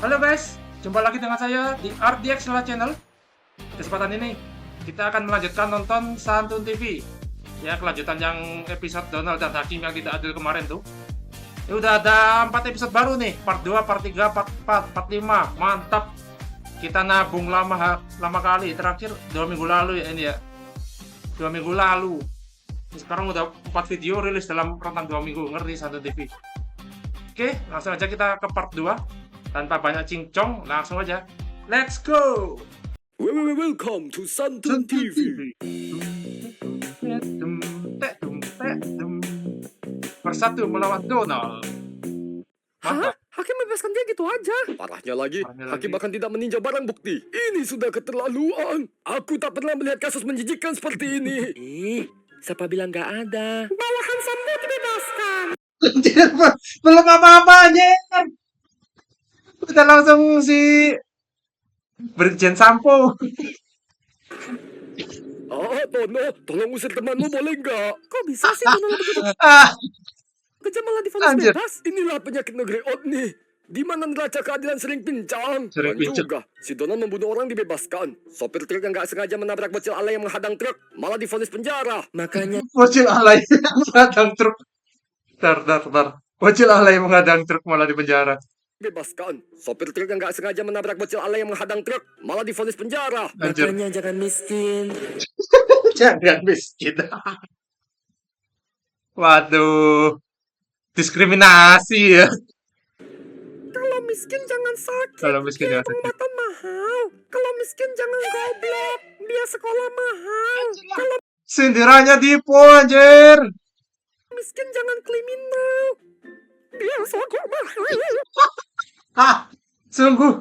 Halo guys, jumpa lagi dengan saya di RDX Channel. Kesempatan ini kita akan melanjutkan nonton Santun TV. Ya, kelanjutan yang episode Donald dan Hakim yang tidak adil kemarin tuh. Ya udah ada 4 episode baru nih, part 2, part 3, part 4, part 5. Mantap. Kita nabung lama kali. Terakhir 2 minggu lalu ya ini ya. 2 minggu lalu. Sekarang udah 4 video rilis dalam rentang 2 minggu. Ngeri Santun TV. Oke, langsung aja kita ke part 2. Tanpa banyak cincong, langsung aja. Let's go! Welcome to Santun TV. Bersatu melawan Donald. Hah? Mantap. Hakim bebaskan dia gitu aja. Parahnya lagi, Hakim bahkan tidak meninjau barang bukti. Ini sudah keterlaluan. Aku tak pernah melihat kasus menjijikkan seperti ini. Siapa bilang gak ada? Bawahan Sambo dibebaskan. Belum apa-apa anjir. Udah langsung si Brigjen Sampo. Tono, tolong usir temanmu boleh nggak? Kok bisa sih Tono begitu Ah, kejam malah divonis Anjir. bebas? Inilah penyakit negeri Otni. Di mana neraca keadilan sering pincang. Sering Dan pincang. juga, si Donald membunuh orang dibebaskan. Sopir truk yang gak sengaja menabrak bocil alay yang menghadang truk, malah divonis penjara. Makanya bocil alay menghadang truk. Dar. Bocil alay menghadang truk malah di penjara. bebaskan. Sopir truk yang gak sengaja menabrak bocil alay yang menghadang truk, malah divonis penjara. Anjir. Makanya jangan miskin. Jangan miskin. Waduh. Diskriminasi ya. Kalau miskin jangan sakit. Kalau miskin jangan sakit. Pengobatan mahal. Kalau miskin jangan goblok. Biaya sekolah mahal. Kalau Sindirannya Dipo anjir. miskin jangan kriminal. Biaya sekolah mahal. Hah, sungguh.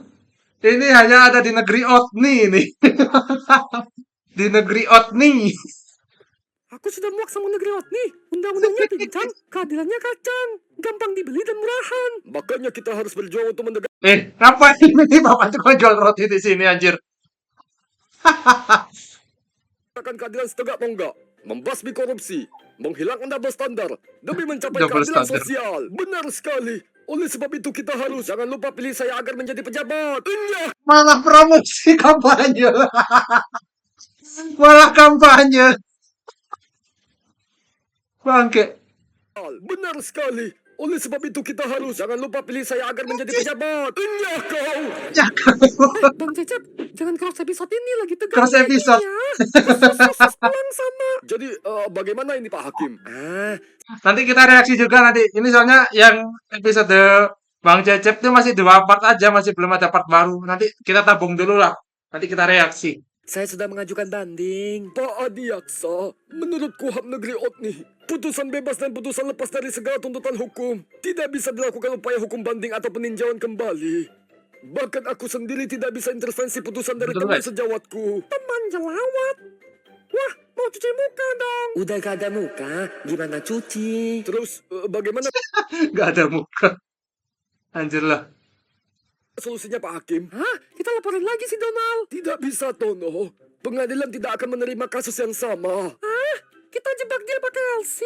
Ini hanya ada di negeri Otni ini. Di negeri Otni. Aku sudah muak sama negeri Otni. Undang-undangnya pincang, keadilannya kacang. Gampang dibeli dan murahan. Makanya kita harus berjuang untuk menegakkan Ngapain ini bapak tukang jual roti di sini anjir? keadilan setegak mau enggak. Membasmi korupsi. Menghilangkan double standar. Demi mencapai Double keadilan standar. sosial. Benar sekali. Oleh sebab itu kita harus jangan lupa pilih saya agar menjadi pejabat. Iya. Malah promosi kampanye. Malah kampanye. Bangke. Benar sekali. Oleh sebab itu kita harus jangan lupa pilih saya agar menjadi pejabat. Iya kau. Ya, Bang Cecep, jangan cross episode ini lagi tegang. Cross episode. Ya. Sos pulang sama. Jadi bagaimana ini Pak Hakim? nanti kita reaksi juga nanti. Ini soalnya yang episode Bang Cecep itu masih 2 part aja, masih belum ada part baru. Nanti kita tabung dulu lah. Nanti kita reaksi. Saya sudah mengajukan banding. Pak Adiaksa, menurut KUHP Negeri Otni, putusan bebas dan putusan lepas dari segala tuntutan hukum tidak bisa dilakukan upaya hukum banding atau peninjauan kembali. Bahkan aku sendiri tidak bisa intervensi putusan dari Betul, teman guys. sejawatku. Teman jelawat? Wah, mau cuci muka dong. Udah gak ada muka, gimana cuci? Terus bagaimana Gak ada muka. Anjir lah. solusinya Pak Hakim? Hah? Kita laporin lagi si Donald. Tidak bisa, Tono. Pengadilan tidak akan menerima kasus yang sama. Hah? Kita jebak dia pakai LC.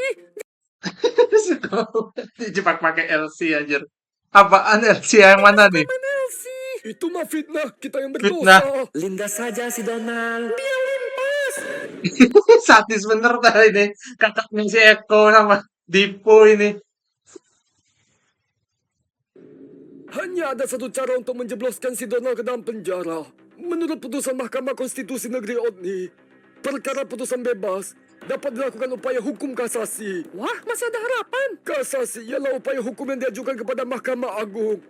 Dijebak pakai LC anjir. Apaan LC yang mana nih? Main LC. Itu mah fitnah. Kita yang Fitnah. berdosa. Lindas saja si Donald. Dia limpas. Sadis bener dah ini. Kakaknya si Eko sama Dipo ini. Hanya ada satu cara untuk menjebloskan si Donald ke dalam penjara. Menurut putusan Mahkamah Konstitusi Negeri Otni, perkara putusan bebas dapat dilakukan upaya hukum kasasi. Wah, masih ada harapan. Kasasi ialah upaya hukum yang diajukan kepada Mahkamah Agung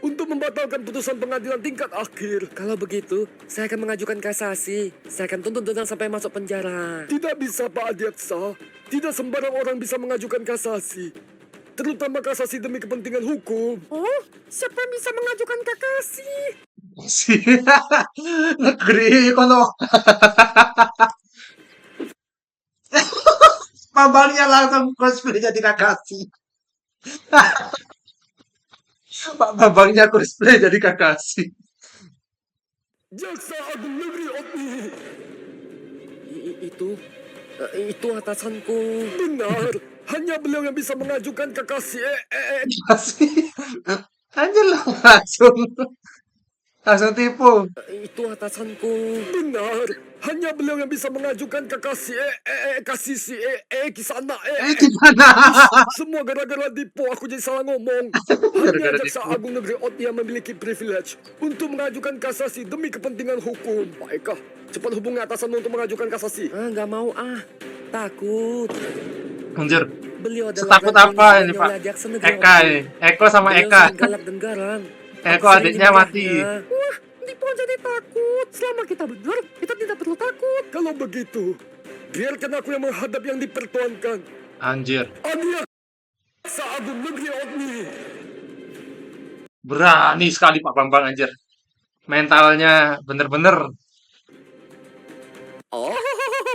untuk membatalkan putusan pengadilan tingkat akhir. Kalau begitu, saya akan mengajukan kasasi. Saya akan tuntut Donald sampai masuk penjara. Tidak bisa, Pak Adiaksa. Tidak sembarang orang bisa mengajukan kasasi. Terutama kasasi demi kepentingan hukum. Oh, siapa yang bisa mengajukan kasasi? Si negeri kono. Bambangnya langsung cosplay jadi Kakashi. Pak Bambangnya cosplay jadi Kakashi. Jaksa Agung Negeri Otni. Itu atasanku. Benar. Hanya beliau yang bisa mengajukan Kakashi. Kakashi. Anjir lah langsung. Langsung tipu. Itu atasanku. Benar. Hanya beliau yang bisa mengajukan ke kasih si Kisana. Gimana? Semua gara-gara Dipo aku jadi salah ngomong. Hanya Gara-gara Jaksa Dipo. Agung Negeri Ot yang memiliki privilege untuk mengajukan kasasi demi kepentingan hukum. Pak Eka, cepat hubungi atasanmu untuk mengajukan kasasi. Nggak mau takut. Anjir. Beliau adalah Setakut ganteng apa yang ini, disegani Pak? oleh Jaksa Negeri Eka Ot. ini. Eko sama Beliau Eka. sangat galak dan garang. Eko Aku sering adiknya mati. dimarahinya. Wah, Dipo jadi takut. Selama kita benar, kita tidak perlu takut. Kalau begitu, biarkan aku yang menghadap yang dipertuankan. Anjir. Ania Jaksa Agung Negeri Otni. Berani sekali Pak Bambang anjir. Mentalnya bener-bener. Oh,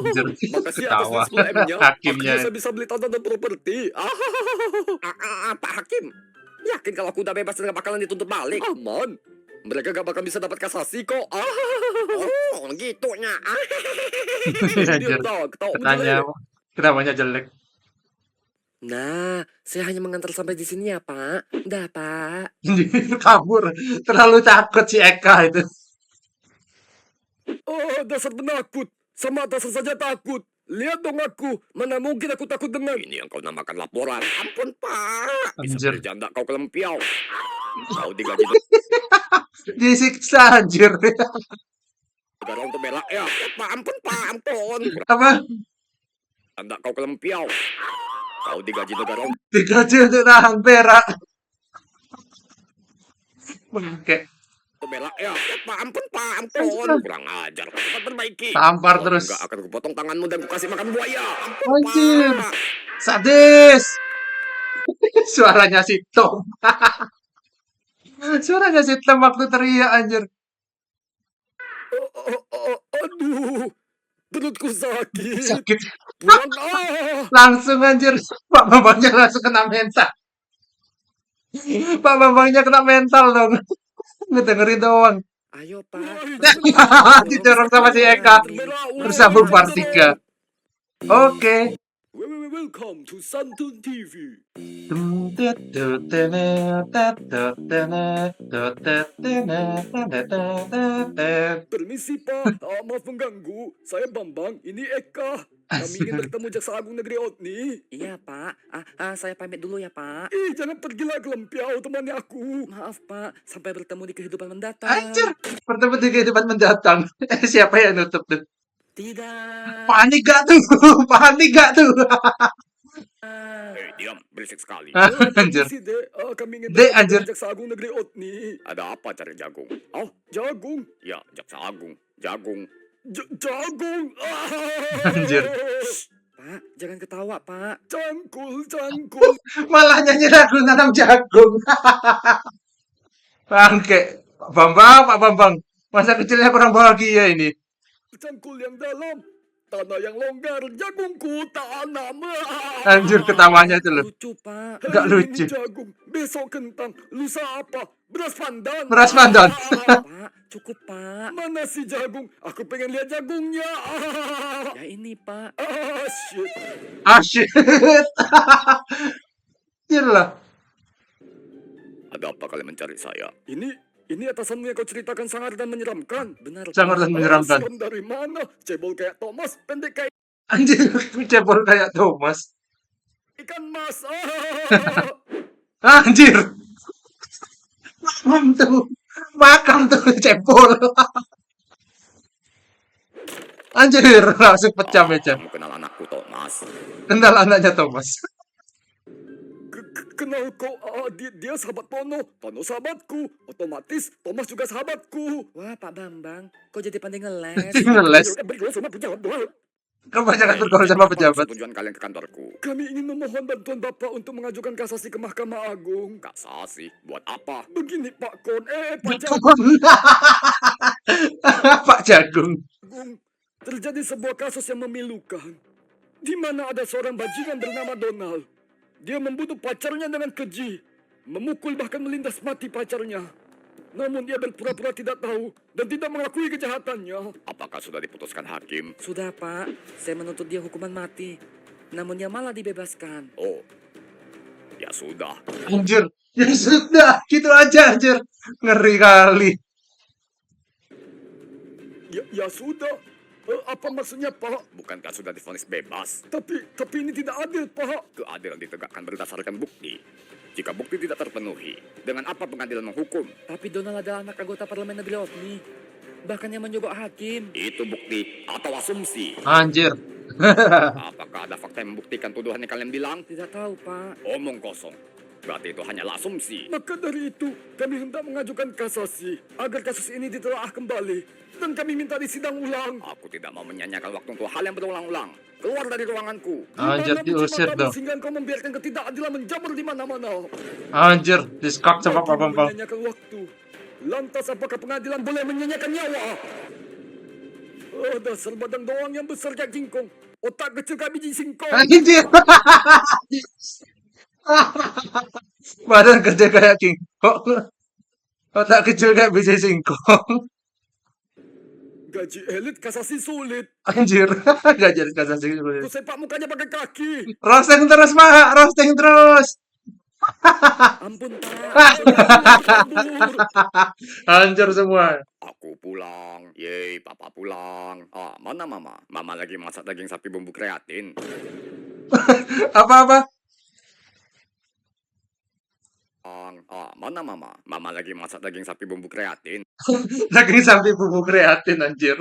Anjir. makasih atas Ketawa. 10M-nya. Hakimnya. Akhirnya saya bisa beli tanah dan properti. Pak Hakim, yakin kalau aku udah bebas dan gak bakalan dituntut balik? Aman. Mereka gak bakal bisa dapat kasasi kok. Oh, gitunya. Anjir. Ketawa Tanya kenapanya jelek. Nah, saya hanya mengantar sampai di sini ya, Pak. Dah, Pak. Kabur. Terlalu takut si Eka itu. Oh, dasar penakut. Sama dasar saja takut. Lihat dong aku. Mana mungkin aku takut dengan ini yang kau namakan laporan. Ampun, Pak. Bisa Anjir. berjanda kau kelempiau. Kau digaji Disiksa anjir. negara untuk bela. Ya, Pak, ampun, Pak, ampun. Apa? Anda kau kelempiau. Kau digaji negara Digaji untuk nahan perak. Bangke. untuk bela. Ya, Pak, ampun, Pak, ampun. Kurang ajar. Kau cepat perbaiki. Tampar Kalau terus. enggak akan kupotong tanganmu dan kukasih makan buaya. Ampun, Anjir. Pak. Sadis. Suaranya si Tom. Suaranya si Tom waktu teriak anjir. Aduh, perutku sakit. Sakit. Pulang Langsung anjir. Pak Bambangnya langsung kena mental. Pak Bambangnya kena mental dong. Ngedengerin doang. Ayo, Pak. Didorong sama si Eka. Bersambung part 3. Oke. Welcome to Santun TV. Permisi Pak, maaf mengganggu. Saya Bambang, ini Eka. Kami ingin bertemu Jaksa Agung Negeri Otni. Iya, Pak. Saya pamit dulu ya, Pak. Jangan pergilah kelempiau, temani aku. Maaf, Pak. Sampai bertemu di kehidupan mendatang. Anjir. Bertemu di kehidupan mendatang. Siapa yang nutup tuh? Tidak. Panik gak tuh? Panik gak tuh? Diam, berisik sekali. Anjir. Permisi, Dek. Kami ingin Dek, bertemu anjir. dengan Jaksa Agung Negeri Otni. Ada apa cari jagung? Oh, jagung. Ya, Jaksa Agung. Jagung. Jagung. Anjir. Pak, jangan ketawa, Pak. Cangkul, cangkul. Malah nyanyi lagu nanam jagung. Bangke. Pak Bambang, Pak Bambang. Masa kecilnya kurang bahagia ini. Cangkul yang dalam. Tanah yang longgar, jagungku tanam. Anjir ketawanya itu loh. Lucu, Pak. Nggak Hari lucu. ini jagung, besok kentang, lusa apa? Beras pandan. Beras pandan. Pak, cukup, Pak. Mana si jagung? Aku pengen lihat jagungnya. Ya ini, Pak. Shit. Asyik. Anjir lah. Ada apa kalian mencari saya? Ini atasanmu yang kau ceritakan sangar dan menyeramkan. Benar, Sangat Pak. menyeramkan. Seram dari mana? Cebol kayak Thomas, pendek kayak Anjir. Cebol kayak Thomas. ikan mas. Anjir. Makam tuh. Makam tuh cebol. Anjir. Langsung pecah meja. Kamu kenal anakku Thomas? Kenal anaknya Thomas. Kenal kok, dia sahabat Tono. Tono sahabatku. Otomatis Thomas juga sahabatku. Wah, Pak Bambang. Kok jadi pandai ngeles? Ngeles. Bergaul sama pejabat doang. Kebanyakan bergaul sama pejabat. Tujuan kalian ke kantorku. Kami ingin memohon bantuan Bapak untuk mengajukan kasasi ke Mahkamah Agung. Kasasi? Buat apa? Begini Pak Kon, Pak Pak Jagung. Jagung. Terjadi sebuah kasus yang memilukan. Di mana ada seorang bajingan bernama Donald. Dia membunuh pacarnya dengan keji. Memukul bahkan melindas mati pacarnya. Namun dia berpura-pura tidak tahu dan tidak mengakui kejahatannya. Apakah sudah diputuskan hakim? Sudah, Pak. Saya menuntut dia hukuman mati. Namun dia malah dibebaskan. Oh, ya sudah. Anjir. Ya sudah. Gitu aja anjir. Ngeri kali. Ya sudah. Apa maksudnya, Pak? Bukankah sudah divonis bebas? Tapi ini tidak adil, Pak. Keadilan ditegakkan berdasarkan bukti. Jika bukti tidak terpenuhi, dengan apa pengadilan menghukum? Tapi Donald adalah anak anggota parlemen negeri Otni. Bahkan yang menjogok hakim. Itu bukti atau asumsi? Anjir. Apakah ada fakta yang membuktikan tuduhan yang kalian bilang? Tidak tahu, Pak. Omong kosong. Berarti itu hanyalah asumsi. Maka dari itu, kami hendak mengajukan kasasi agar kasus ini ditelaah kembali. Dan kami minta disidang ulang. Aku tidak mau menyanyikan waktu untuk hal yang berulang-ulang. Keluar dari ruanganku. Anjir, Di mana diusir matamu dong. sehingga engkau membiarkan ketidakadilan menjamur di mana-mana. Anjir, diskak sama Kau Bambang. menyanyikan waktu. Lantas apakah pengadilan boleh menyanyikan nyawa? Oh, dasar badan doang yang besar kayak jingkong. Otak kecil kayak biji singkong. Anjir. Badan gede kayak king. Kok otak kecil kayak biji singkong. Gaji elit kasasi sulit. Anjir. Gak jadi kasasi. Ku sepak mukanya pakai kaki. Roasting terus, Pak. Roasting terus. Ampun, Pak. Kabur. Hancur semua. Aku pulang. Yeay, papa pulang. Ah, mana mama? Mama lagi masak daging sapi bumbu kreatin. Apa-apa? Ah, mana mama? Mama lagi masak daging sapi bumbu kreatin. Daging sapi bumbu kreatin, anjir.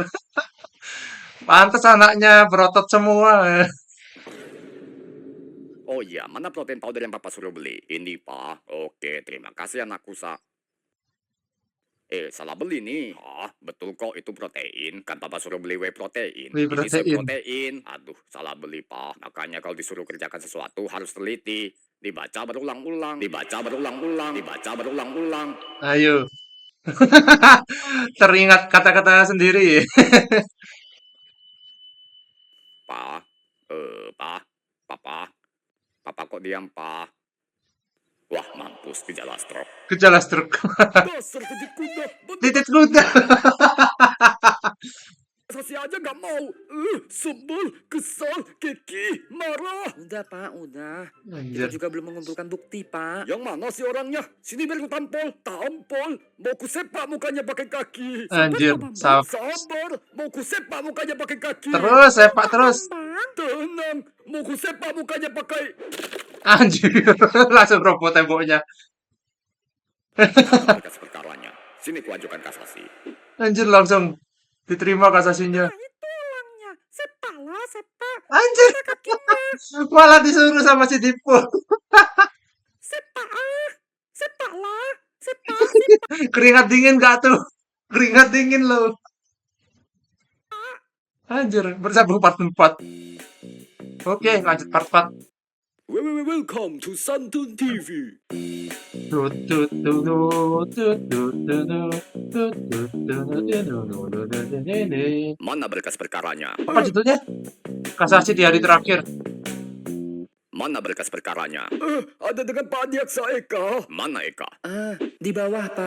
Pantes anaknya berotot semua. Oh iya, mana protein powder yang papa suruh beli? Ini, Pak. Oke, terima kasih anakku, Sa. Salah beli nih. Ah, betul kok itu protein. Kan papa suruh beli whey protein. Whey Ini whey protein. protein. Aduh, salah beli, Pak. Makanya kalau disuruh kerjakan sesuatu harus teliti. Dibaca berulang-ulang. Dibaca berulang-ulang. Dibaca berulang-ulang. Ayo. Teringat kata-kata sendiri. Pak. Pak. Papa. Papa kok diam, Pak? Wah, mampus gejala stroke. Gejala stroke. Dasar titik kuda. Titik kuda. Kasasi aja gak mau. Sebel, kesal, keki, marah. Udah, Pak. Udah. Kita Anjir. juga belum mengumpulkan bukti, Pak. Yang mana sih orangnya? Sini biar ku tampol. Tampol. Mau ku sepak mukanya pakai kaki. Anjir. Sabar. Mau ku sepak mukanya pakai kaki. Terus, sepak terus. Tenang. Mau ku sepak mukanya pakai... Anjir. Langsung robot temboknya. Berkas perkaranya. Sini kuajukan kasasi. Anjir, langsung diterima kasasinya. Itu orangnya. Sepaklah, sepak. Anjir. Malah disuruh sama si Dipo. Sepak. Sepaklah. Sepak. Keringat dingin gak tuh? Keringat dingin loh. Anjir, bersambung part 4. Oke, lanjut part 4. Welcome to Santun TV. Mana berkas perkaranya? Apa judulnya? Kasasi di hari terakhir. Mana berkas perkaranya? Ada dengan Pak Adiaksa Eka. Mana Eka? Di bawah, Pak.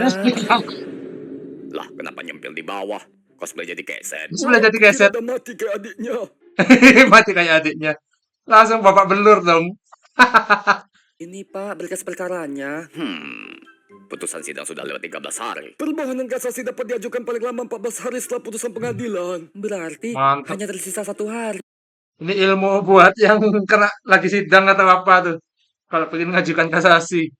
Lah, kenapa nyempil di bawah? Cosplay jadi keset. Sudah jadi keset. Kira ada mati kayak adiknya. Mati kayak adiknya. Langsung bapak belur dong. Ini, Pak, berkas perkaranya. Putusan sidang sudah lewat 13 hari. Permohonan kasasi dapat diajukan paling lama 14 hari setelah putusan pengadilan. Berarti Mantap. hanya tersisa 1 hari. Ini ilmu buat yang kena lagi sidang atau apa tuh. Kalau pengen ngajukan kasasi.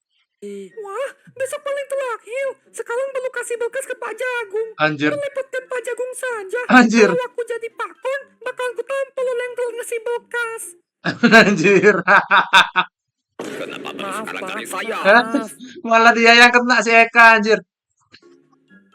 Wah, besok paling terakhir. Sekarang perlu kasih berkas ke Pak Jagung. Anjir. Melepaskan Pak Jagung saja. Anjir. Kalau aku jadi pakon, bakal ku tampol oleh yang telah ngasih berkas. Anjir. Kenapa baru Maaf, sekarang Pak. cari saya? Maaf. Malah dia yang kena si Eka, anjir.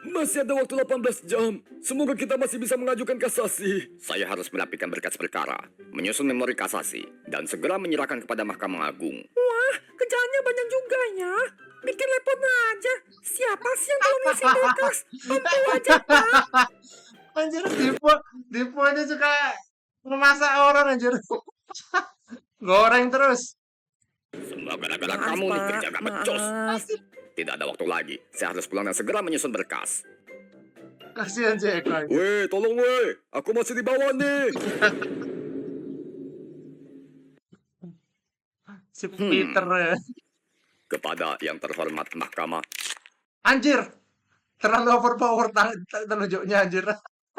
Masih ada waktu 18 jam. Semoga kita masih bisa mengajukan kasasi. Saya harus merapikan berkas perkara, menyusun memori kasasi, dan segera menyerahkan kepada Mahkamah Agung. Wah, kerjaannya banyak juga ya. Bikin repot aja. Siapa sih yang belum ngisi berkas? Tampol aja, Pak. Anjir, Dipo ini suka memasak orang, anjir. Goreng terus. Semua gara-gara Maaf, kamu nih Pak. kerja gak becus. Maaf. Tidak ada waktu lagi. Saya harus pulang dan segera menyusun berkas. Kasihan si Eka. anjir. Weh, tolong weh. Aku masih di bawah nih. Si Peter ya. Kepada yang terhormat Mahkamah, Anjir. Terlalu overpower telunjuknya, anjir.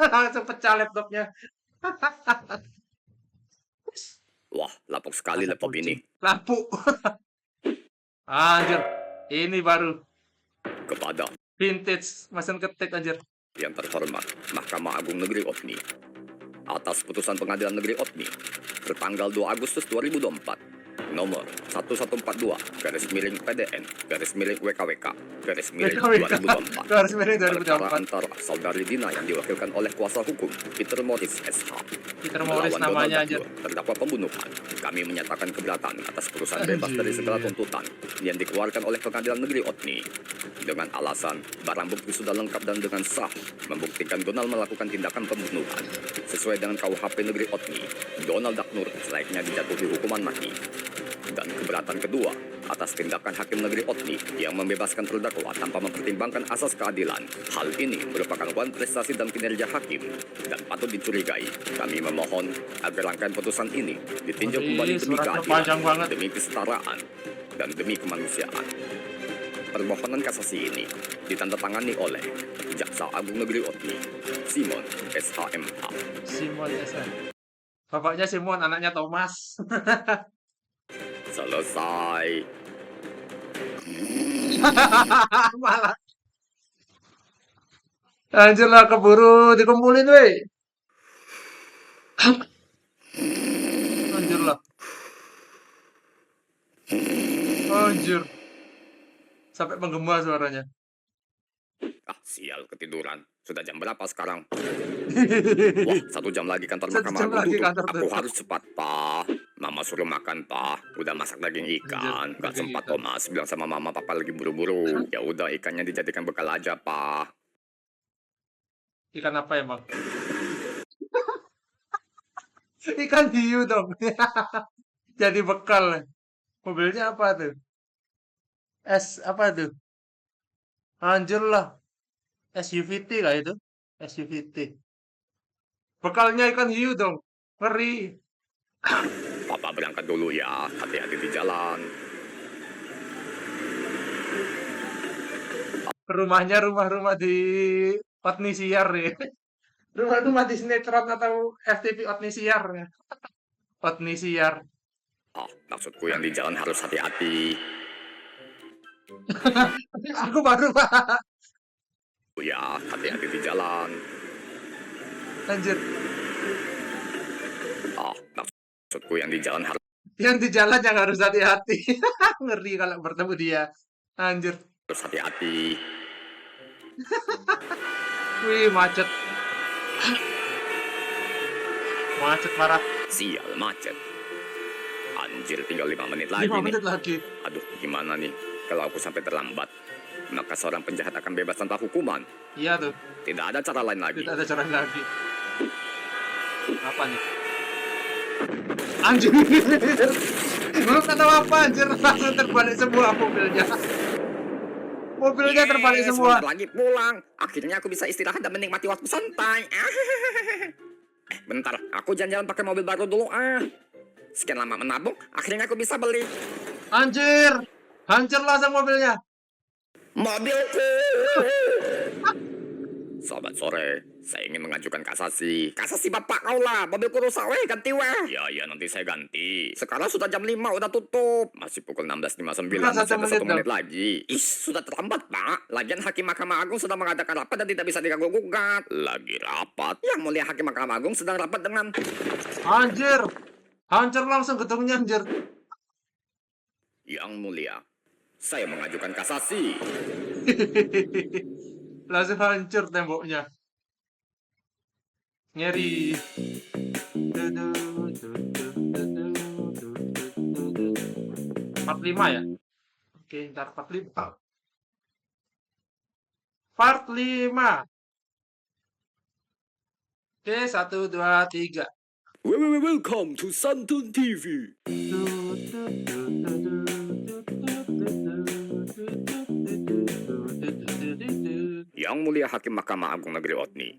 Langsung pecah laptopnya. Wah, lapuk sekali laptop ini. Lampu. Anjir. Ini baru Kepada vintage mesin ketik anjir. yang terhormat Mahkamah Agung Negeri Otni, atas putusan Pengadilan Negeri Otni tertanggal 2 Agustus 2024 nomor 1142 /PDN /WKWK /2024 Garis miring perkara 2024. antara saudari Dina yang diwakilkan oleh kuasa hukum Peter Morris SH Peter Morris melawan namanya Donald anjir. Duckworth terdakwa pembunuhan. Kami menyatakan keberatan atas putusan bebas Anjir. dari segala tuntutan yang dikeluarkan oleh Pengadilan Negeri Otni dengan alasan barang bukti sudah lengkap dan dengan sah membuktikan Donald melakukan tindakan pembunuhan sesuai dengan KUHP Negeri Otni. Donald Duckworth selayaknya dijatuhi hukuman mati. Dan keberatan kedua atas tindakan Hakim Negeri Otni yang membebaskan terdakwa tanpa mempertimbangkan asas keadilan. Hal ini merupakan wan prestasi dan kinerja hakim dan patut dicurigai. Kami memohon agar rangkaian putusan ini ditinjau kembali demi Suratnya panjang keadilan, banget. demi kesetaraan, dan demi kemanusiaan. Permohonan kasasi ini ditandatangani oleh Jaksa Agung Negeri Otni, Simon SHMH. Simon SM. Bapaknya Simon, anaknya Thomas. Selesai. Malah. Anjir lah, keburu dikumpulin weh. Anjir lah. Anjir. Sampai menggema suaranya. Ah, sial ketiduran. Sudah jam berapa sekarang? Wah, 1 jam lagi kantor 1 Mahkamah jam Agung lagi tutup. kantor Aku tutup. harus cepat, Pak. Mama suruh makan, Pak. Udah masak daging ikan. Anjir, Gak daging sempat, ikan. Thomas. Bilang sama Mama, Papa lagi buru-buru. Ya udah, ikannya dijadikan bekal aja, Pak. Ikan apa emang? Ikan hiu dong. Jadi bekal. Mobilnya apa tuh? Apa tuh? Anjir lah. SUVT kah itu? SUVT. Bekalnya ikan hiu dong. Ngeri. Papa berangkat dulu ya. Hati-hati di jalan. Rumahnya rumah-rumah di Otnisiar ya. Rumah-rumah di sinetron atau FTV Otnisiar ya. Otnisiar. Ah, maksudku yang di jalan harus hati-hati. Aku baru Pak. Ya, hati-hati di jalan. Anjir. Ah, maksudku yang di jalan harus Yang di jalan yang harus hati-hati. Ngeri kalau bertemu dia. Anjir. hati-hati. Wih, macet. Macet parah. Sial, macet. Anjir, tinggal 5 menit lagi 5 nih. menit lagi. Aduh, gimana nih? Kalau aku sampai terlambat, maka seorang penjahat akan bebas tanpa hukuman. Iya tuh. Tidak ada cara lain lagi. Tidak ada cara lagi. Apa nih? Anjir. Belum tahu apa anjir. Langsung terbalik semua mobilnya. Mobilnya terbalik semua. Sebentar lagi pulang. Akhirnya aku bisa istirahat dan menikmati waktu santai. Bentar, aku jalan-jalan pakai mobil baru dulu. Sekian lama menabung, akhirnya aku bisa beli Anjir. Hancur langsung mobilnya. mobilku. Selamat sore, saya ingin mengajukan kasasi. Kasasi bapak kau lah, mobilku rusak weh, ganti weh. Ya, nanti saya ganti. Sekarang sudah jam 5, udah tutup. Masih pukul 16.59, Masa masih ada 1 menit menit lagi. Ih, sudah terlambat pak. Lagian Hakim Mahkamah Agung sedang mengadakan rapat dan tidak bisa diganggu-gugat. Lagi rapat? Yang mulia Hakim Mahkamah Agung sedang rapat dengan... Anjir. Hancur langsung gedungnya anjir. Yang mulia, saya mengajukan kasasi. Langsung hancur temboknya. Ngeri. 45 ya? Oke, ntar 45. Part 5. Oke, 1, 2, 3. Welcome to Santun TV. Yang mulia Hakim Mahkamah Agung Negeri Otni,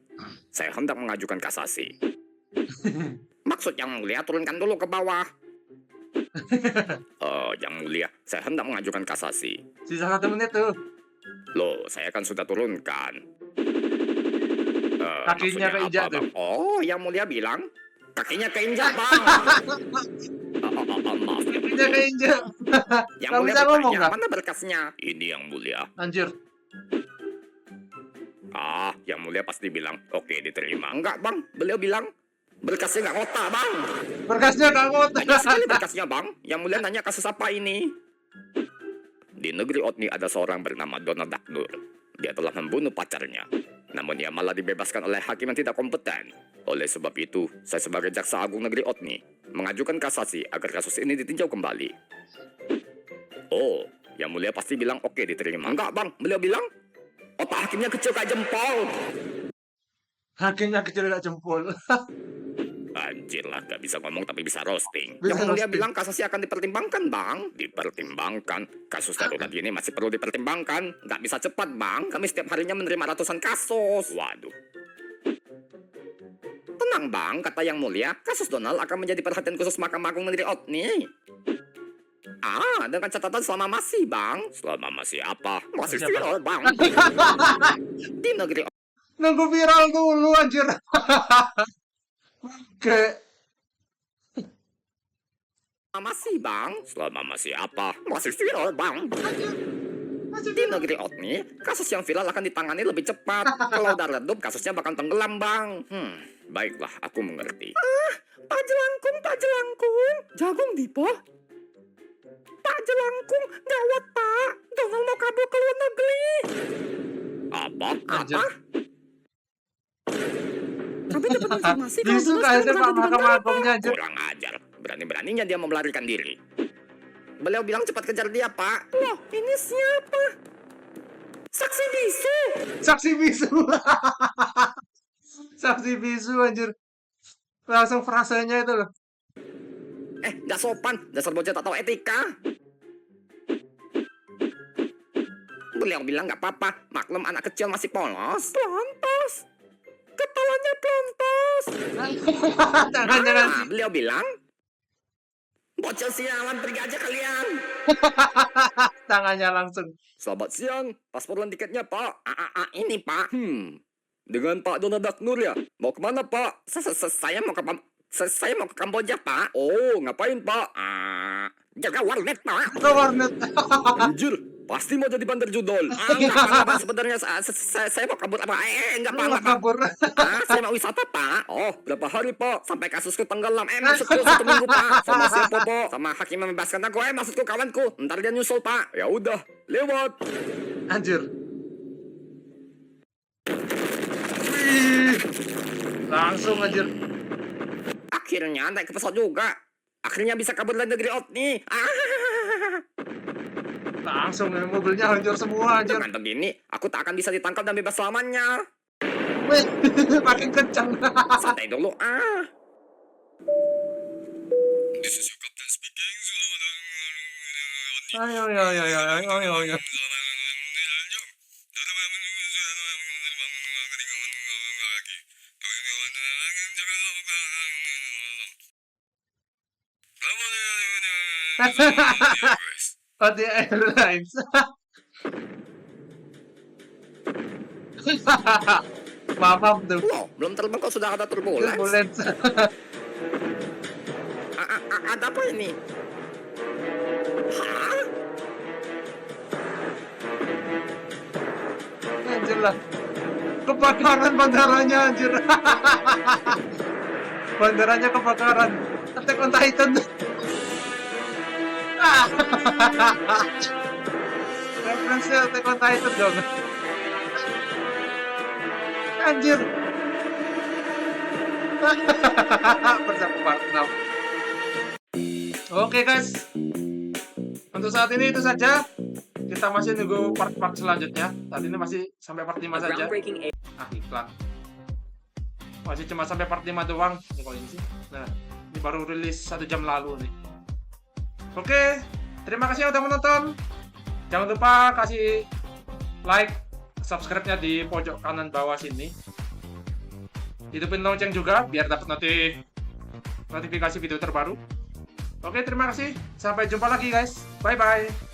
saya hendak mengajukan kasasi. Maksud yang mulia turunkan dulu ke bawah. Yang mulia, saya hendak mengajukan kasasi. Sisa 1 menit tuh. Loh, saya kan sudah turunkan. Kakinya maksudnya keinjak apa, tuh. Bang? Oh, yang mulia bilang kakinya keinjak, Bang. Maaf, ya. Kakinya keinjak. Yang Nggak mulia bisa ngomong, bertanya, nggak? mana berkasnya? Ini yang mulia. Anjir. Yang mulia pasti bilang, oke diterima. Enggak, Bang. Beliau bilang, berkasnya nggak ngotak, Bang. Berkasnya nggak ngotak. Banyak sekali berkasnya, Bang. Yang mulia nanya kasus apa ini? Di negeri Otni ada seorang bernama Donald Daknur. Dia telah membunuh pacarnya. Namun ia malah dibebaskan oleh hakim yang tidak kompeten. Oleh sebab itu, saya sebagai Jaksa Agung Negeri Otni mengajukan kasasi agar kasus ini ditinjau kembali. Oh, yang mulia pasti bilang oke diterima. Enggak, Bang. Beliau bilang, otak hakimnya kecil kayak jempol. Kakinya kecil kayak jempol. Anjir lah, gak bisa ngomong tapi bisa roasting. Bisa Yang mulia roasting. bilang kasasi akan dipertimbangkan, Bang. Dipertimbangkan. Kasus darurat ini masih perlu dipertimbangkan. Gak bisa cepat, Bang. Kami setiap harinya menerima ratusan kasus. Waduh. Tenang, Bang, kata yang mulia. Kasus Donald akan menjadi perhatian khusus Mahkamah Agung Negeri Otni. Dengan catatan selama masih, Bang. Selama masih apa? Masih Siapa? viral, Bang. Di negeri Nunggu viral dulu anjir. Kayak masih, Bang. Selama masih apa? Masih viral, Bang. Di negeri Otni, kasus yang viral akan ditangani lebih cepat. Kalau udah redup, kasusnya bakal tenggelam, Bang. Baiklah, aku mengerti. Pak Jelangkung. Jagung Dipo? Pak Jelangkung, gawat, Pak. Donald mau kabur ke luar negeri. Apa? Anjir. Kami dapat informasi kalau Justru Donald kayak sekarang Pak berada di Mahkamah bandara, Pak. Agungnya anjir. Kurang ajar. Berani-beraninya dia mau melarikan diri. Beliau bilang cepat kejar dia, Pak. Loh, ini siapa? Saksi bisu. Saksi bisu. Saksi bisu anjir. Langsung frasenya itu loh. Gak sopan. Dasar bocah tak tahu etika. Beliau bilang gak apa-apa. Maklum anak kecil masih polos. Pelontos. Kepalanya pelontos. Jangan-jangan sih. Beliau bilang, bocah sialan, pergi aja kalian. Tangannya langsung. Selamat siang, paspor dan tiketnya, Pak. Ini, Pak. Dengan Pak Donald Daknur ya? Mau kemana, Pak? Saya mau ke Kamboja, Pak. Oh, ngapain, Pak? Jaga warnet, Pak. Ke warnet. Anjir, pasti mau jadi bandar judol. Enggak, Pak. Sebenarnya saya mau kabur apa? Enggak, Pak. Lu Enggak, Pak. kabur. Saya mau wisata, Pak. Oh, berapa hari, Pak? Sampai kasusku tenggelam. Maksudku 1 minggu, Pak. Sama si Popo. Sama hakim membebaskan aku. Maksudku kawanku. Ntar dia nyusul, Pak. Ya udah, lewat. Anjir. Wih. Langsung anjir. Akhirnya naik ke pesawat juga. Akhirnya bisa kabur dari negeri Otni. Langsung mobilnya hancur semua anjir. Dengan begini, aku tak akan bisa ditangkap dan bebas selamanya. Wih, makin kencang. Santai dulu, This is your captain speaking. Ayo, ayo, ayo, ayo, ayo, ayo. Odi Airlines. Mamam tuh. Loh, belum terbang kok sudah ada turbulence. Turbulence. Ada apa ini? Hah? Anjir lah. Kebakaran bandaranya anjir. Bandaranya kebakaran. Attack on Titan. Referensi Attack on Titan dong. Anjir. Bersama part 6. Oke guys. Untuk saat ini itu saja. Kita masih nunggu part-part selanjutnya. Saat ini masih sampai part 5 saja. Iklan. Masih cuma sampai part 5 doang. Ini kalau ini sih. Nah, ini baru rilis 1 jam lalu nih. Oke, terima kasih yang udah menonton. Jangan lupa kasih like, subscribe-nya di pojok kanan bawah sini. Hidupin lonceng juga biar dapat notifikasi video terbaru. Oke, terima kasih. Sampai jumpa lagi guys. Bye bye.